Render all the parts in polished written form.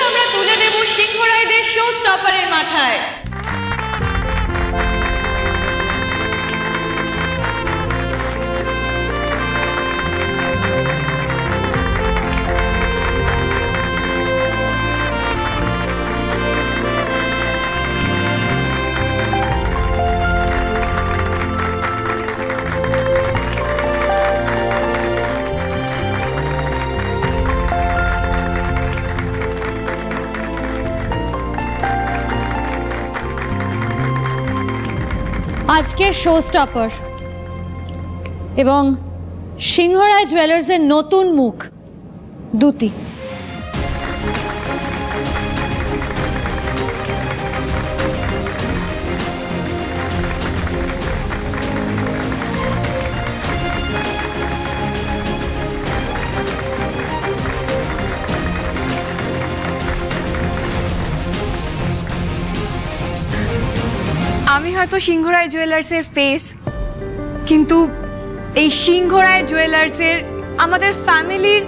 আমরা তুলে দেব সিংহরায়দের শো স্টপারের মাথায়। আজকের শো স্টপার এবং সিংহরায় জুয়েলার্সের নতুন মুখ দ্যুতি। আমি হয়তো সিংহরায় জুয়েলার্সের ফেস, কিন্তু এই সিংহরায় জুয়েলার্সের আমাদের ফ্যামিলির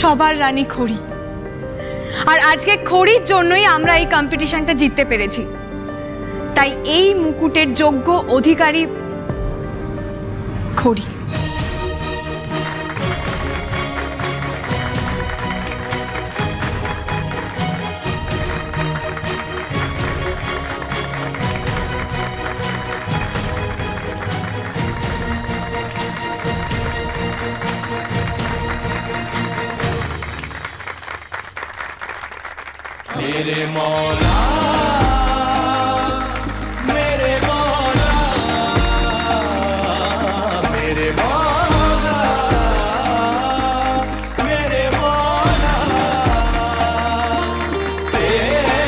সবার রানী খড়ি। আর আজকে খড়ির জন্যই আমরা এই কম্পিটিশনটা জিততে পেরেছি। তাই এই মুকুটের যোগ্য অধিকারী খড়ি। मेरे मौला मेरे मौला मेरे मौला मेरे मौला तेरा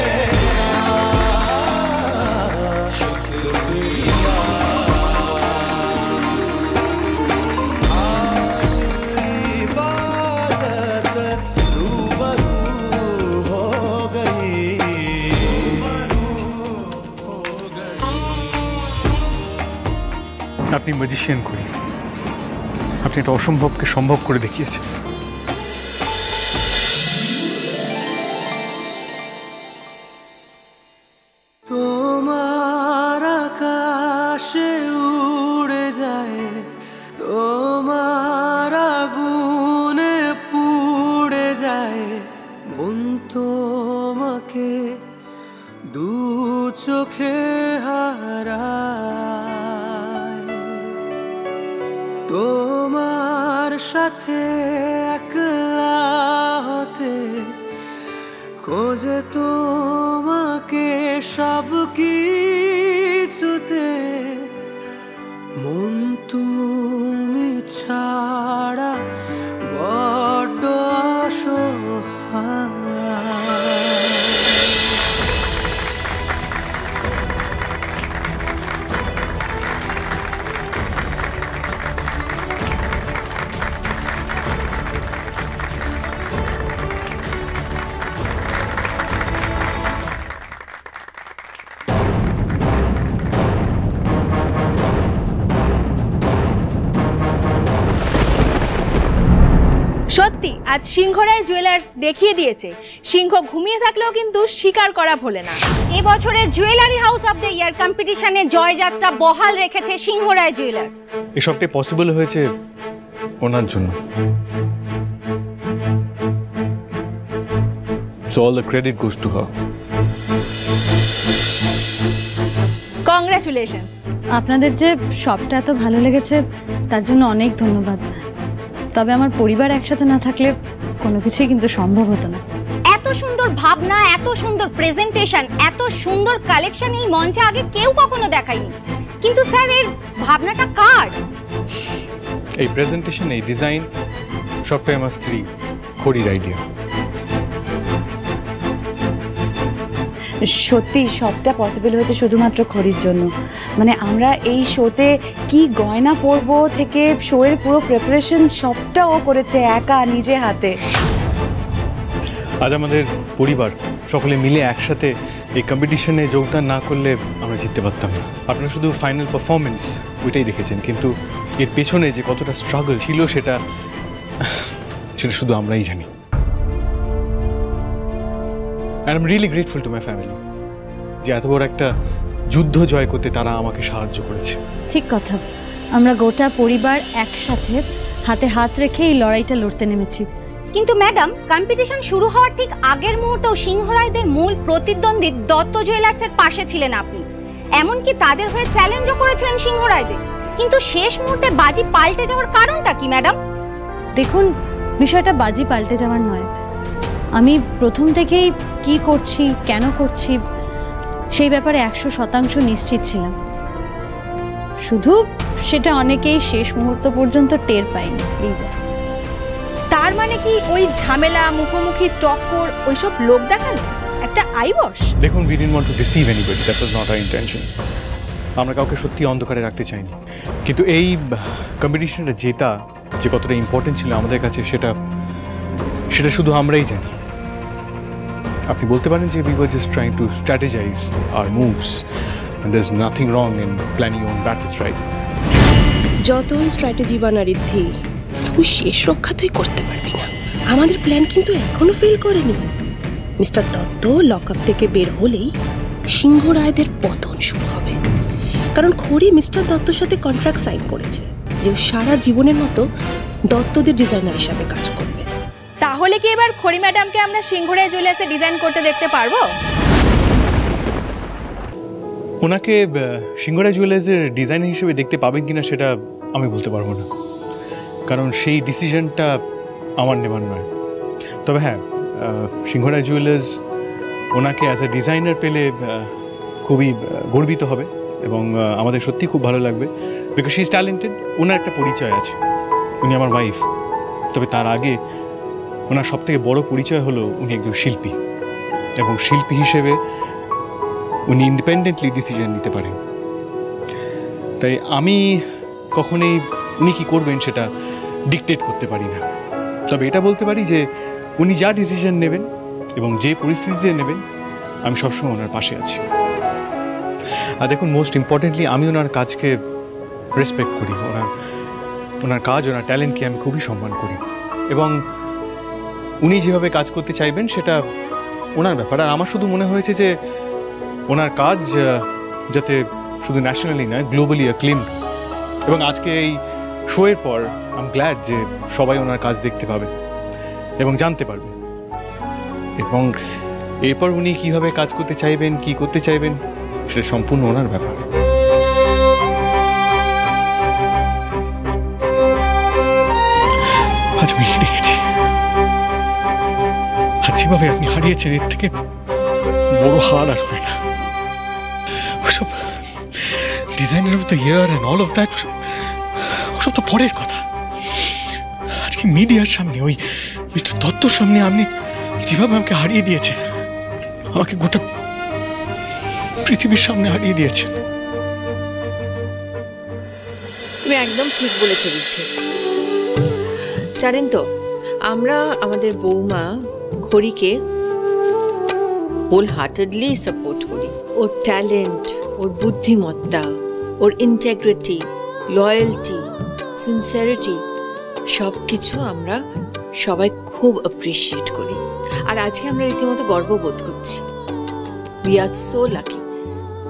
शुक्रिया आज इबादत रूबरू আপনি ম্যাজিশিয়ান করি, আপনি এটা অসম্ভবকে সম্ভব করে দেখিয়েছেন। তোমার আকাশে উড়ে যায়, তোমার আগুনে পুড়ে যায় মন, তোমাকে দু চোখে হারায়। তোমার সাথে একলা হতে খোঁজে তোমাকে সব কিছুতে মন, তুমি ছাড়া বড্ড অসহায়। সত্যি আজ সিংহরায় জুয়েলার্স দেখিয়ে দিয়েছে সিংহ ঘুমিয়ে থাকলেও কিন্তু শিকার করা ভোলে না। এবছরে jewellery house of the year কম্পিটিশনে জয়যাত্রা বহাল রেখেছে সিংহরায় জুয়েলার্স। এসবটাই পসিবল হয়েছে ওনার জন্য। So all the credit goes to her. Congratulations. আপনাদের যে শপটা এত ভালো লেগেছে তার জন্য অনেক ধন্যবাদ। তবে আমার পরিবার একসাথে না থাকলে কোনো কিছুই কিন্তু সম্ভব হতো না। এত সুন্দর ভাবনা, এত সুন্দর প্রেজেন্টেশন, এত সুন্দর কালেকশন এই মঞ্চে আগে কেউ কখনো দেখায়নি। কিন্তু স্যার এর ভাবনাটা কার? এই প্রেজেন্টেশন, এই ডিজাইন সবটাই আমার স্ত্রী খড়ির আইডিয়া। সত্যি সবটা পসিবল হয়েছে শুধুমাত্র খড়ির জন্য। মানে আমরা এই শোতে কি গয়না পরবো থেকে শোয়ের পুরো প্রিপারেশন সবটা ও করেছে একা নিজে হাতে। আজ আমাদের পরিবার সকলে মিলে একসাথে এই কম্পিটিশনে যোগদান না করলে আমরা জিততে পারতাম না। আপনারা শুধু ফাইনাল পারফরমেন্স ওইটাই দেখেছেন, কিন্তু এর পেছনে যে কতটা স্ট্রাগল ছিল সেটা শুধু আমরাই জানি। And I am really grateful to my family যে এত বড় একটা যুদ্ধ জয় করতে তারা আমাকে সাহায্য করেছে। ঠিক কথা, আমরা গোটা পরিবার একসাথে হাতে হাত রেখে এই লড়াইটা লড়তে নেমেছি। কিন্তু ম্যাডাম, কম্পিটিশন শুরু হওয়ার ঠিক আগের মুহূর্তেও সিংহ রায়দের মূল প্রতিদ্বন্দ্বী দত্ত জুয়েলার্সের পাশে ছিলেন আপনি, এমনকি তাদের হয়ে চ্যালেঞ্জও করেছিলেন সিংহ রায়দের। কিন্তু শেষ মুহূর্তে বাজি পাল্টে যাওয়ার কারণটা কি ম্যাডাম? দেখুন, বিষয়টা বাজি পাল্টে যাওয়ার নয়। আমি প্রথম থেকেই কি করছি, কেন করছি সেই ব্যাপারে 100% নিশ্চিত ছিলাম। শুধু সেটা অনেকেই শেষ মুহূর্ত পর্যন্ত টের পায়নি। এই যে তার মানে কি ওই ঝামেলা, মুখোমুখি টক্কর, ওইসব লোক দেখানো একটা আইবস? দেখুন, we didn't want to deceive anybody. That was not our intention. আমরা কাউকে সত্যি অন্ধকারে রাখতে চাইনি। কিন্তু এই কম্পিটিশনটা জেতা যে কতটা ইম্পর্টেন্ট ছিল আমাদের কাছে সেটা শুধু আমরাই জানি। আপনি বলতে পারেন যে we were just trying to strategize our moves and there's nothing wrong in planning your own battles, right? যতই স্ট্র্যাটেজি বানা রিদ্ধি, তুই শেষ রক্ষা তুই করতে পারবি না। আমাদের প্ল্যান কিন্তু এখনো ফেল করেনি। মিস্টার দত্ত লকআপ থেকে বের হলেই সিংহ রায়দের পতন শুরু হবে, কারণ খড়ি মিস্টার দত্তর সাথে কন্ট্রাক্ট সাইন করেছে যে সারা জীবনের মতো দত্তদের ডিজাইনার হিসাবে কাজ করবে। তাহলে কি এবার খড়ি ম্যাডামকে আমরা সিংহ রায় জুয়েলার্সে ডিজাইন করতে দেখতে পারবো? ওনাকে সিংহ রায় জুয়েলার্সের ডিজাইনার হিসেবে দেখতে পাবেন কিনা সেটা আমি বলতে পারবো না, কারণ সেই ডিসিশনটা আমার নেবার নয়। তবে হ্যাঁ, সিংহ রায় জুয়েলার্স ওনাকে অ্যাজ এ ডিজাইনার পেলে খুবই গর্বিত হবে এবং আমাদের সত্যি খুব ভালো লাগবে, বিকজ শি ইজ ট্যালেন্টেড। ওনার একটা পরিচয় আছে, উনি আমার ওয়াইফ। তবে তার আগে ওনার সবথেকে বড় পরিচয় হলো উনি একজন শিল্পী, এবং শিল্পী হিসেবে উনি ইন্ডিপেন্ডেন্টলি ডিসিশন নিতে পারেন। তাই আমি কখনোই উনি কী করবেন সেটা ডিকটেট করতে পারি না। তবে এটা বলতে পারি যে উনি যা ডিসিশন নেবেন এবং যে পরিস্থিতিতে নেবেন, আমি সবসময় ওনার পাশে আছি। আর দেখুন, মোস্ট ইম্পর্টেন্টলি আমি ওনার কাজকে রেসপেক্ট করি। ওনার কাজ, ওনার ট্যালেন্টকে আমি খুবই সম্মান করি, এবং উনি যেভাবে কাজ করতে চাইবেন সেটা ওনার ব্যাপার। আর আমার শুধু মনে হয়েছে যে ওনার কাজ যাতে শুধু ন্যাশনালি নয়, গ্লোবালি অ্যাক্লেমড। এবং আজকে এই শোয়ের পর আই এম গ্ল্যাড যে সবাই ওনার কাজ দেখতে পাবে এবং জানতে পারবে, এবং এরপর উনি কীভাবে কাজ করতে চাইবেন, কী করতে চাইবেন, সেটা সম্পূর্ণ ওনার ব্যাপার। আজ আমি রেখেছি, আর যেভাবে আপনি হারিয়েছেন এর থেকে বড় হার আর হয় না। ওসব designer of the year and all of that, ওসব তো পরের কথা। আজকে মিডিয়ার সামনে, ওই মিস্টার দত্তর সামনে আপনি যেভাবে আমাকে হারিয়ে দিয়েছেন, আমাকে গোটা পৃথিবীর সামনে হারিয়ে দিয়েছেন। তুমি একদম ঠিক বলেছো রিদ্ধি। জানেন তো, আমরা আমাদের বৌমা খড়িকে হোল হার্টেডলি সাপোর্ট করি। ওর ট্যালেন্ট, ওর বুদ্ধিমত্তা, ওর ইন্টেগ্রিটি, লয়্যালটি, সিনসিয়ারিটি, সব কিছু আমরা সবাই খুব অ্যাপ্রিসিয়েট করি। আর আজকে আমরা রীতিমতো গর্ববোধ করছি। We are so lucky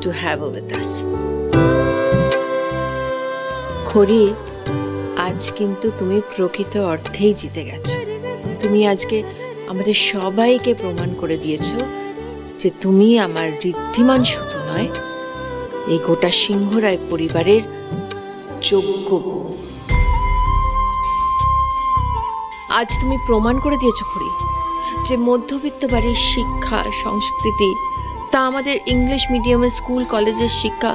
to have her with us. খড়ি, আজ কিন্তু তুমি প্রকৃত অর্থেই জিতে গেছো। তুমি আজকে আমাদের সবাইকে প্রমাণ করে দিয়েছো যে তুমি আমার ঋদ্ধিমান শুধু নয়, এই গোটা সিংহ রায় পরিবারের যোগ্য বউ। আজ তুমি প্রমাণ করে দিয়েছো খড়ি যে মধ্যবিত্ত বাড়ির শিক্ষা, সংস্কৃতি, তা আমাদের ইংলিশ মিডিয়ামের স্কুল কলেজের শিক্ষা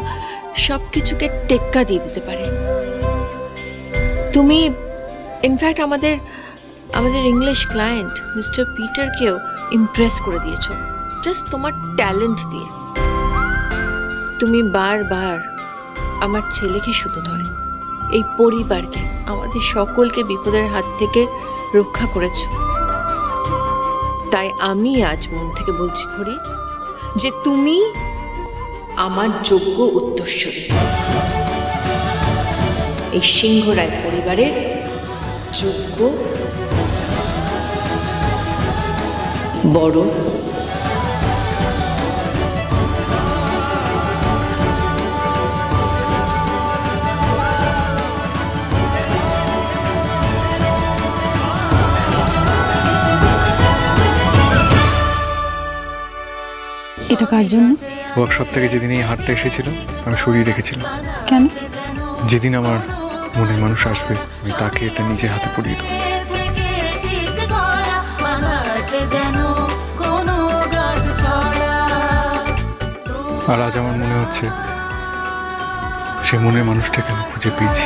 সব কিছুকে টেক্কা দিয়ে দিতে পারে। তুমি ইনফ্যাক্ট আমাদের ইংলিশ ক্লায়েন্ট মিস্টার পিটারকেও ইমপ্রেস করে দিয়েছো জাস্ট তোমার ট্যালেন্ট দিয়ে। তুমি বারবার আমার ছেলেকে শুধু নয়, এই পরিবারকে, আমাদের সকলকে বিপদের হাত থেকে রক্ষা করেছো। তাই আমি আজ মন থেকে বলছি খড়ি যে তুমি আমার যোগ্য উত্তরসূরি। এই সিংহ রায় পরিবারের যোগ্য বড় এটা কার জন্য? ওয়ার্কশপ থেকে যেদিন এই হারটা এসেছিল আমি সরিয়ে রেখেছিলাম। কেন? যেদিন আমার মনের মানুষ আসবে আমি তাকে এটা নিজের হাতে পরিয়ে দেবো। আর আজ আমার মনে হচ্ছে সে মনের মানুষটাকে আমি খুঁজে পেয়েছি।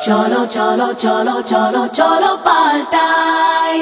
চলো চলো চলো চলো চলো পাল্টাই।